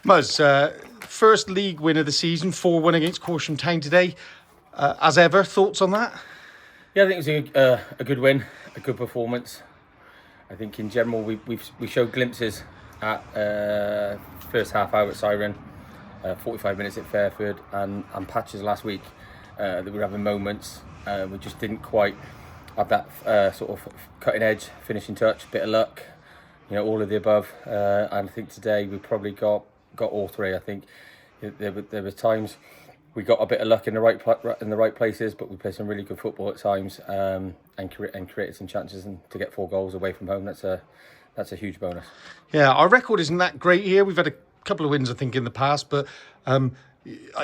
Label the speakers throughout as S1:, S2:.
S1: Muzz, first league win of the season, 4-1 against Corsham Town today. As ever, thoughts on that?
S2: Yeah, I think it was a good win, a good performance. I think in general we showed glimpses at first half hour at Siren, 45 minutes at Fairford, and patches last week that we were having moments. We just didn't quite have that sort of cutting edge finishing touch, bit of luck, all of the above. And I think today we probably got all three. I think there were times we got a bit of luck in the right places, but we played some really good football at times, and created some chances, and to get 4 goals away from home, that's a huge bonus.
S1: Yeah, our record isn't that great here. We've had a couple of wins, I think, in the past, but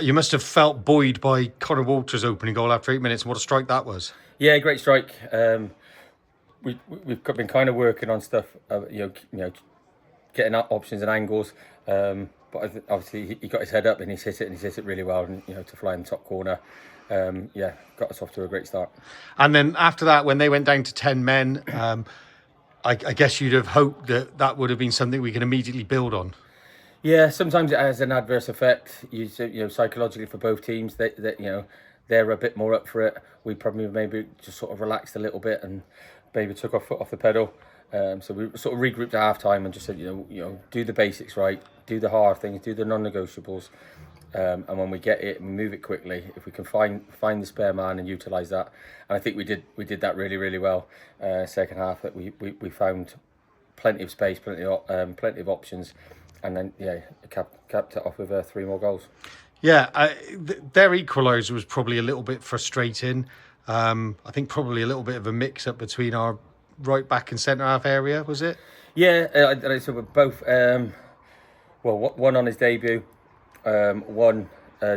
S1: you must have felt buoyed by Connor Walters' opening goal after 8 minutes, and what a strike that was.
S2: Yeah, great strike. We've been kind of working on stuff, getting options and angles. But obviously he got his head up and he's hit it really well, and to fly in the top corner. Got us off to a great start.
S1: And then after that, when they went down to 10 men, I guess you'd have hoped that would have been something we can immediately build on.
S2: Yeah, sometimes it has an adverse effect. Psychologically for both teams, that they're a bit more up for it. We probably maybe just sort of relaxed a little bit and maybe took our foot off the pedal. So we sort of regrouped at half time and just said, do the basics right, do the hard things, do the non-negotiables, and when we get it, we move it quickly. If we can find the spare man and utilise that, and I think we did that really, really well. Second half, that we found plenty of space, plenty of options, and then capped it off with 3 more goals.
S1: Yeah, their equaliser was probably a little bit frustrating. I think probably a little bit of a mix-up between our right back and centre half area, was it?
S2: Yeah, so we're both. One on his debut, one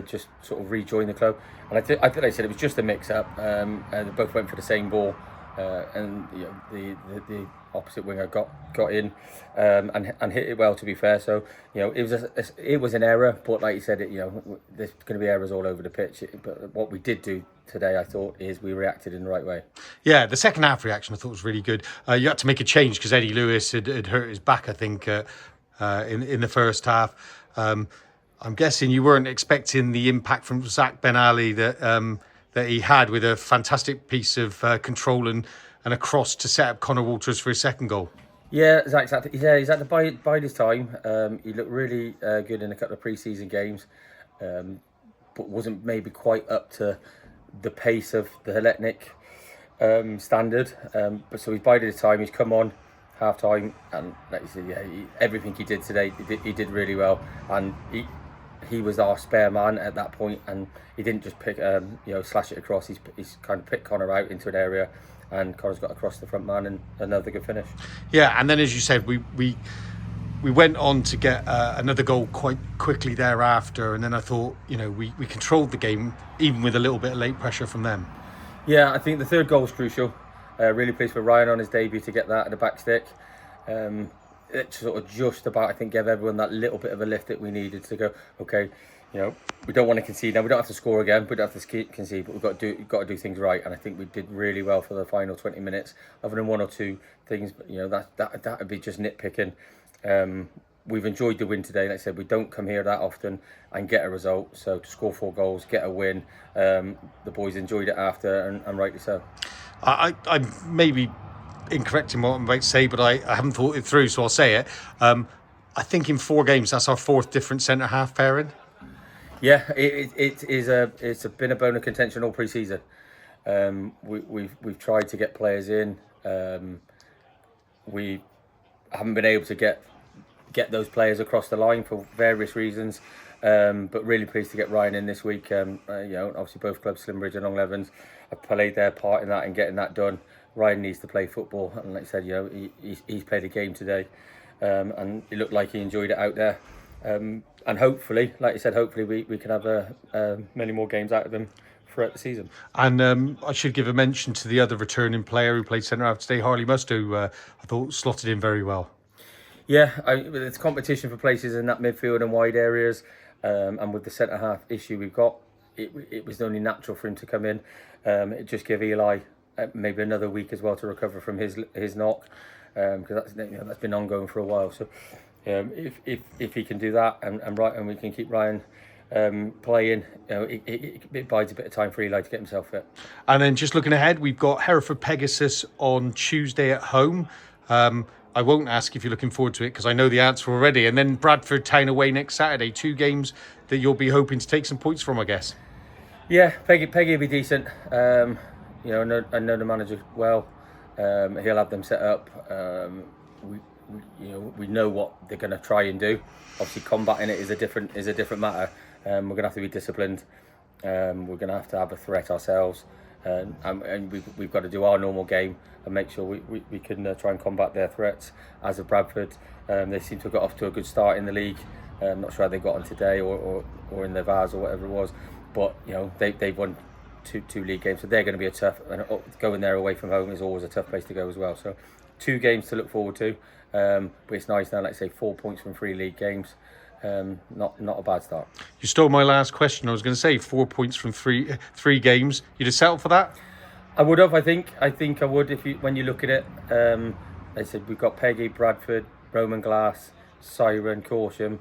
S2: just sort of rejoined the club, and I think I said it was just a mix-up. They both went for the same ball, and the opposite winger got in and hit it well. To be fair, so it was an error, but like you said, there's going to be errors all over the pitch. But what we did do today, I thought, is we reacted in the right way.
S1: Yeah, the second half reaction I thought was really good. You had to make a change because Eddie Lewis had hurt his back, I think, in the first half. I'm guessing you weren't expecting the impact from Zach Ben Ali that he had, with a fantastic piece of control and a cross to set up Connor Walters for his second goal.
S2: Yeah, Zach's had to bide his time. He looked really good in a couple of pre-season games, but wasn't maybe quite up to the pace of the Heletnik standard. But so he's bided his time. He's come on half time, and like you said, everything he did today, he did really well, and he was our spare man at that point, and he didn't just pick slash it across. He's kind of picked Connor out into an area, and Connor's got across the front man, and another good finish.
S1: Yeah, and then as you said, we went on to get another goal quite quickly thereafter, and then I thought we controlled the game even with a little bit of late pressure from them.
S2: Yeah, I think the third goal was crucial. Really pleased for Ryan on his debut to get that at the back stick. It sort of just about, I think, gave everyone that little bit of a lift that we needed to go, okay, we don't want to concede now. We don't have to score again. We don't have to concede, but we've got to do things right. And I think we did really well for the final 20 minutes, other than 1 or 2 things. But that would be just nitpicking. We've enjoyed the win today. Like I said, we don't come here that often and get a result. So to score 4 goals, get a win, the boys enjoyed it after, and rightly so.
S1: I maybe incorrect in what I'm about to say, but I haven't thought it through, so I'll say it. I think in 4 games, that's our 4th different centre half pairing.
S2: Yeah, it's been a bone of contention all pre-season. We've tried to get players in. We haven't been able to get those players across the line for various reasons. But really pleased to get Ryan in this week. Obviously both clubs, Slimbridge and Long Levens, have played their part in that and getting that done. Ryan needs to play football, and like I said, he's played a game today, and it looked like he enjoyed it out there. And hopefully, like you said, we can have many more games out of him throughout the season.
S1: And I should give a mention to the other returning player who played centre half today, Harley Must, who I thought slotted in very well.
S2: Yeah, it's competition for places in that midfield and wide areas, and with the centre half issue we've got, it was only natural for him to come in. It just gave Eli maybe another week as well to recover from his knock, because that's been ongoing for a while. So If he can do that and we can keep Ryan playing, it bides a bit of time for Eli to get himself fit.
S1: And then just looking ahead, we've got Hereford Pegasus on Tuesday at home. I won't ask if you're looking forward to it because I know the answer already. And then Bradford Town away next Saturday. 2 games that you'll be hoping to take some points from, I guess.
S2: Yeah, Peggy will be decent. I know the manager well. He'll have them set up. We know what they're going to try and do. Obviously, combating it is a different matter. We're going to have to be disciplined. We're going to have a threat ourselves, and we've got to do our normal game and make sure we can try and combat their threats. As of Bradford, they seem to have got off to a good start in the league. I'm not sure how they got on today or in their VARs or whatever it was, but they've won two league games, so they're going to be a tough. And going there away from home is always a tough place to go as well. So 2 games to look forward to. But it's nice now, like I say, 4 points from 3 league games. Not a bad start.
S1: You stole my last question. I was going to say 4 points from three games. You'd have settled for that?
S2: I would have. I think I would when you look at it. I said we've got Peggy, Bradford, Roman Glass, Siren, Corsham.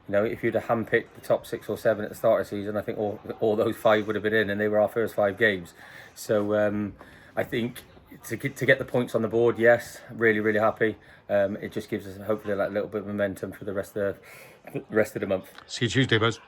S2: If you'd have handpicked the top 6 or 7 at the start of the season, I think all those 5 would have been in, and they were our first 5 games. So I think to get the points on the board, yes, really happy. It just gives us hopefully like a little bit of momentum for the rest of the month.
S1: See you Tuesday, Buzz.